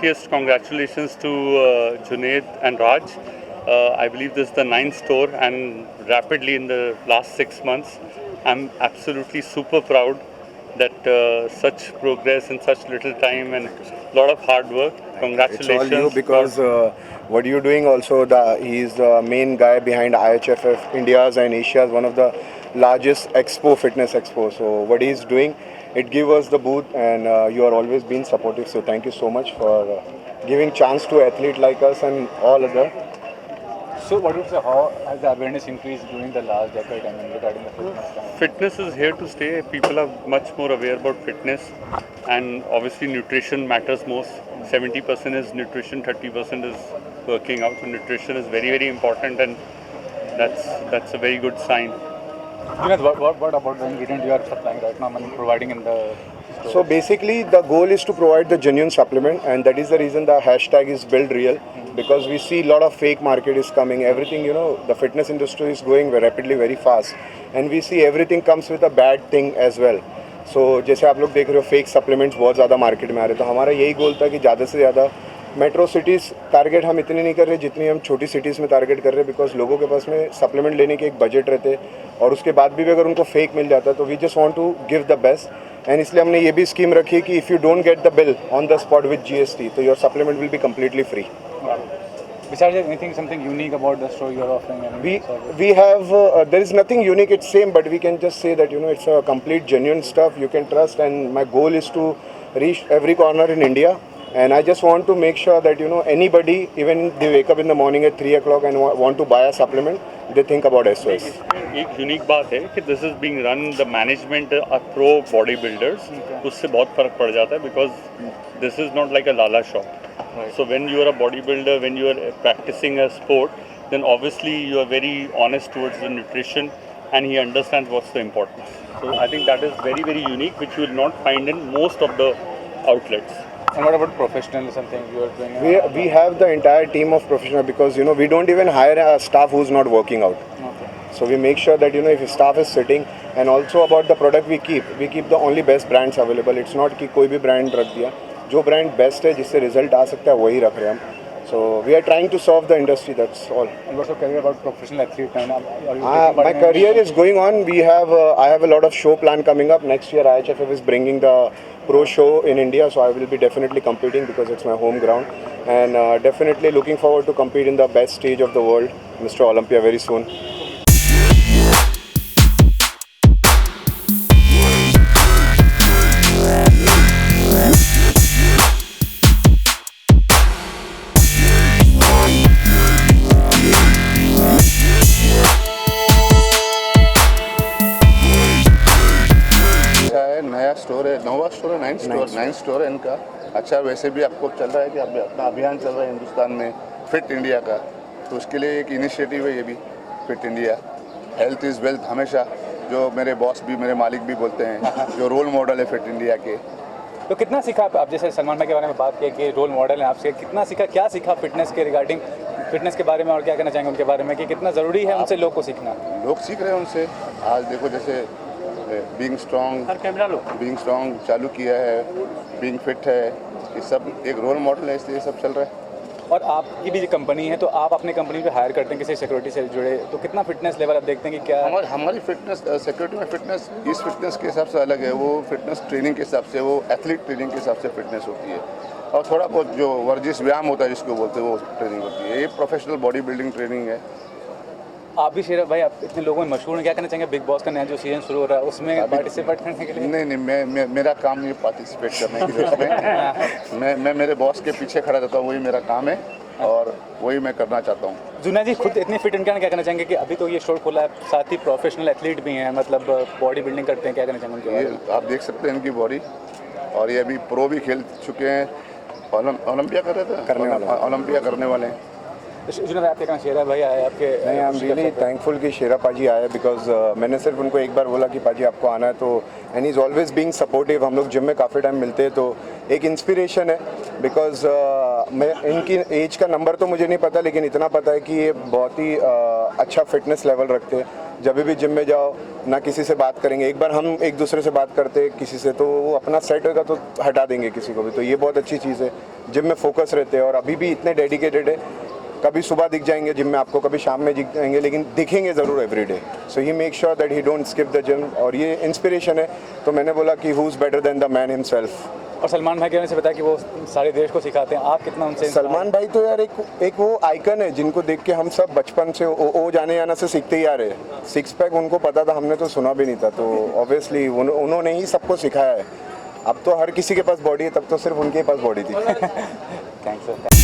heartiest congratulations to Junaid and Raj. I believe this is the ninth store, and rapidly in the last 6 months, I'm absolutely super proud that such progress in such little time and a lot of hard work. Congratulations. It's all you because what you're doing also, he's the main guy behind IHFF, India's and Asia's one of the largest fitness expo. So what he's doing, it gives us the booth, and you are always been supportive. So thank you so much for giving chance to athlete like us and all other. So what would you say, how has the awareness increased during the last decade regarding the fitness? Fitness is here to stay. People are much more aware about fitness, and obviously nutrition matters most. 70% is nutrition, 30% is working out. So nutrition is very, very important, and that's a very good sign. What about the ingredient you are supplying right now and providing in the store? So basically the goal is to provide the genuine supplement, and that is the reason the hashtag is build real, because we see a lot of fake market is coming. Everything, the fitness industry is growing very rapidly, very fast, and we see everything comes with a bad thing as well. So जैसे आप लोग देख रहे हो fake supplements बहुत ज़्यादा market में आ रहे हैं, तो हमारा यही गोल था कि ज़्यादा से ज़्यादा मेट्रो सिटीज़ टारगेट हम इतने नहीं कर रहे जितनी हम छोटी सिटीज़ में टारगेट कर रहे हैं, बिकॉज लोगों के पास में सप्लीमेंट लेने के एक बजट रहते और उसके बाद भी अगर उनको फेक मिल जाता है तो we just want to give the best, and इसलिए हमने ये भी स्कीम रखी है कि if you don't get the bill on the spot with GST तो your supplement will be completely free. Besides anything, something unique about the store you are offering? We have there is nothing unique. It's same, but we can just say that it's a complete genuine stuff you can trust. And my goal is to reach every corner in India. And I just want to make sure that anybody, even they wake up in the morning at 3 o'clock and want to buy a supplement, they think about SOS. एक unique बात है कि this is being run the management pro body builders, उससे बहुत फर्क पड़ जाता है, because this is not like a Lala shop. So when you are a bodybuilder, when you are practicing a sport, then obviously you are very honest towards the nutrition, and he understands what's the importance. So I think that is very, very unique, which you will not find in most of the outlets. And what about professional, something you are doing? We have the entire team of professionals, because we don't even hire a staff who's not working out. Okay. So we make sure that if staff is sitting, and also about the product we keep the only best brands available. It's not कि कोई भी brand रख दिया, जो brand best है जिससे result आ सकता है वही रख रहे हैं हम. So we are trying to serve the industry, that's all. What's your career about professional athlete? My career is going on. I have a lot of show plan coming up next year. IHFF is bringing the pro show in India, so I will be definitely competing because it's my home ground, and definitely looking forward to compete in the best stage of the world, Mr. Olympia, very soon. Ninth store है इनका. अच्छा, वैसे भी आपको चल रहा है कि अपना अभियान चल रहा है हिंदुस्तान में फिट इंडिया का, तो उसके लिए एक इनिशिएटिव है ये भी fit India. Health is wealth हमेशा, जो मेरे बॉस भी मेरे मालिक भी बोलते हैं, जो रोल मॉडल है फिट इंडिया के. तो कितना सीखा आप जैसे सलमान भाई के बारे में बात किया कि रोल मॉडल है आपसे, कितना सीखा, क्या सीखा फिटनेस के रिगार्डिंग, फिटनेस के बारे में, और क्या कहना चाहेंगे उनके बारे में कि कितना ज़रूरी है उनसे लोग को सीखना? लोग सीख रहे हैं उनसे. आज देखो जैसे बीइंग स्ट्रॉन्ग चालू किया है, बीइंग फिट है, ये सब एक रोल मॉडल है, इसलिए सब चल रहा है. और आपकी भी कंपनी है, तो आप अपने कंपनी पे हायर करते हैं किसी सिक्योरिटी से जुड़े, तो कितना फिटनेस लेवल आप देखते हैं कि क्या हमारी फिटनेस सिक्योरिटी में फिटनेस इस फिटनेस के हिसाब से अलग है. वो फिटनेस ट्रेनिंग के हिसाब से, वो एथलीट ट्रेनिंग के हिसाब से फिटनेस होती है, और थोड़ा बहुत जो वर्जिश व्यायाम होता है जिसको बोलते हैं वो ट्रेनिंग होती है. ये प्रोफेशनल बॉडी बिल्डिंग ट्रेनिंग है. आप भी शेर भाई, आप इतने लोगों में मशहूर हैं, क्या कहना चाहेंगे बिग बॉस का नया जो सीजन शुरू हो रहा है उसमें पार्टिसिपेट करने के लिए? नहीं, मेरा काम नहीं पार्टिसिपेट करने के लिए उसमें. मैं मेरे बॉस के पीछे खड़ा रहता हूँ, वही मेरा काम है और वही मैं करना चाहता हूँ. जुनैद जी खुद इतने फिट इनका, क्या कहना चाहेंगे कि अभी तो ये स्टोर खोला है, साथ ही प्रोफेशनल एथलीट भी हैं, मतलब बॉडी बिल्डिंग करते हैं, क्या कहना चाहेंगे? ये आप देख सकते हैं इनकी बॉडी, और ये अभी प्रो भी खेल चुके हैं, ओलंपिया कर रहे थे, ओलंपिया करने वाले हैं. जुनैद आप क्या कहना, शेरा भाई आए आपके? नहीं, आई एम रियली थैंकफुल कि शेरा पाजी आए, बिकॉज मैंने सिर्फ उनको एक बार बोला कि पाजी आपको आना है, तो and is always being supportive. हम लोग जिम में काफ़ी टाइम मिलते हैं, तो एक इंस्पिरेशन है. बिकॉज मैं इनकी एज का नंबर तो मुझे नहीं पता, लेकिन इतना पता है कि ये बहुत ही अच्छा फिटनेस लेवल रखते हैं. जब भी जिम में जाओ ना किसी से बात करेंगे, एक बार हम एक दूसरे से बात करते किसी से तो वो अपना सेट होगा तो हटा देंगे किसी को भी, तो ये बहुत अच्छी चीज़ है। जिम में फोकस रहते हैं और अभी भी इतने डेडिकेटेड है, कभी सुबह दिख जाएंगे जिम में आपको, कभी शाम में दिख जाएंगे, लेकिन दिखेंगे ज़रूर everyday. So he make sure that he don't skip the gym, और ये इंस्पिरेशन है। तो मैंने बोला कि who is better than the man himself. और सलमान भाई के बारे में बताया कि वो सारे देश को सिखाते हैं, आप कितना उनसे सलमान भाई तो यार एक वो आइकन है जिनको देख के हम सब बचपन से ओ जाने आना से सीखते ही आ रहे हैं। सिक्स पैक उनको पता था, हमने तो सुना भी नहीं था, तो ऑब्वियसली उन्होंने ही सबको सिखाया है। अब तो हर किसी के पास बॉडी है, तब तो सिर्फ उनके पास बॉडी थी। Thanks sir.